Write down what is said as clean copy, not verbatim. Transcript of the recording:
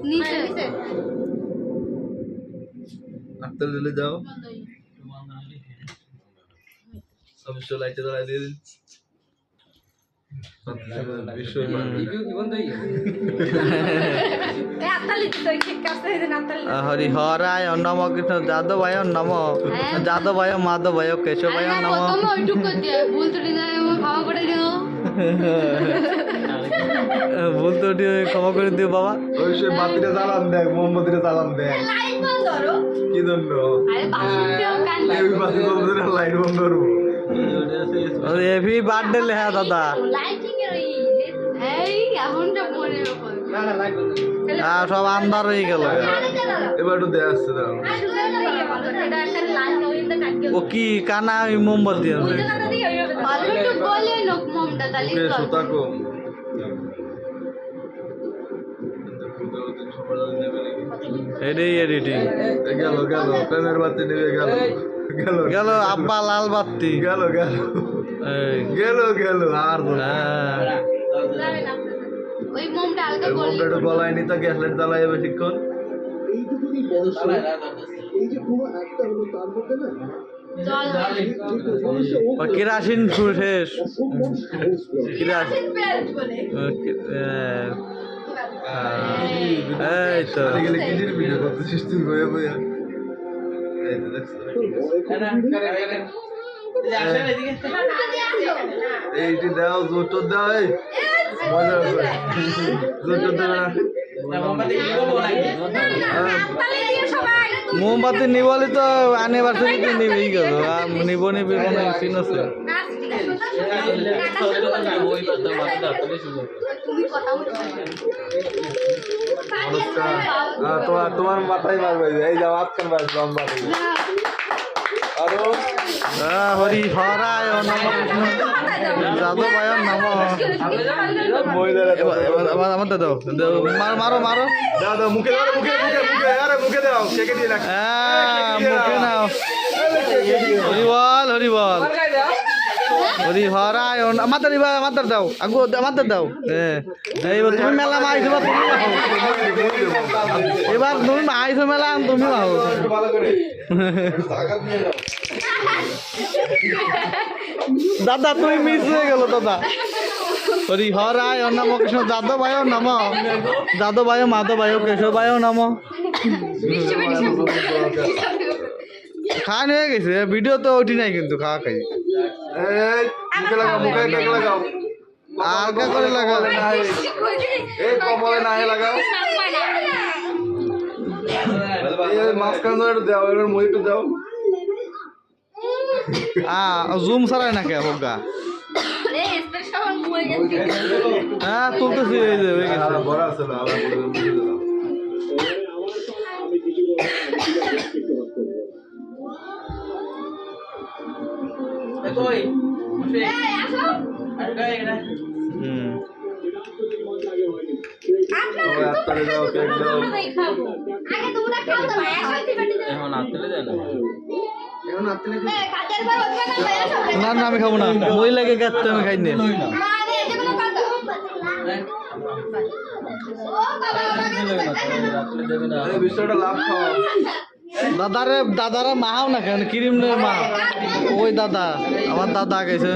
নিচে আত্মা দিলে যাও সব লাইটে ধরা দিয়ে দিন হরিহরায় নম কৃষ্ণ যাদবায় নম যাদবায় মাধবায় কেশবায় নম ভুল তো ক্ষমা করে দিও বাবা অবশ্যই বাতিটা জ্বালান দেখ মোমবাতিটা জ্বালান দেখ কি জন্য লাইট বন্ধ করবো হ্যাপি বার্থডে লেখা দাদা সব আন্ধার হয়ে গেল এবার একটু দেয়া আসছে ও কি কানা মোমবাতি আছে সুতা কম এটাই এডিটিং গেল গেল প্রেমের বাতি নেবে গেল গেল গেল আব্বা লাল বাতি গেল গেল গেল গেল আর ওই মোমটা আলগা মোমটা একটু গলায় নিতে গ্যাস লাইট জ্বালায় বেশিক্ষণ কেরাসিন শেষ কেরাসিন এই তো কিসের ভিডিও করতেছিস তুই বইয়া বইয়া এই তো দেখছ এইটি দাও জোটো দাও এই মজা আছে জোটো দাও মোমবাতি নিবলি তো অ্যানিভার্সারিতে নিবেই গেল নিব নিবি কোনো সিন আছে তোমার মাথায় মারবে এই যাও আজকাল বাস লম্বা হরি হরায় নম যাদবায় নম আমার দাও মারো মারো দাও দাও মুখে দাও মুখে মুখে মুখে আরে মুখে দাও কেকে দিয়ে রাখ মুখে নাও হরি বল হরি বল হরি হরায় আমাদের দাও আগু আমাদের দাও এইবার তুমি মেলা আইছো এবার তুমি আইছো মেলা তুমি দাদা তুমি মিস হয়ে গেল দাদা হরি হরায় নম কৃষ্ণ যাদবায় নম যাদবায় মাধবায় কেশবায় নম খান হয়ে গেছে ভিডিও তো ওঠি নাই কিন্তু খাওয়া খাই মুখে লাগাও মুখে লাগাও আলগা করে লাগাও এই কমলে না লাগাও মাঝখান ধরে একটু দাও এবার মই একটু দাও জুম ছাড়াই না কে হোগা হ্যাঁ তুলতেছি এই যে হয়ে গেছে বড় আছে না আবার কই এই আসো আর গায় এখানে আত্তালে দাও কেক দাও আগে তোমরা খাও তো ভাই আসো এখন আত্তালে দেন এখন আত্তালে না না আমি খাবো না মই লাগে গাতে আমি খাই না আরে এই যে কোনো কাজ ও বাবা এই বিষয়টা লাভ খাও দাদারে মাহাও না কেন ক্রিম নে মা ওই দাদা আমার দাদা গেছে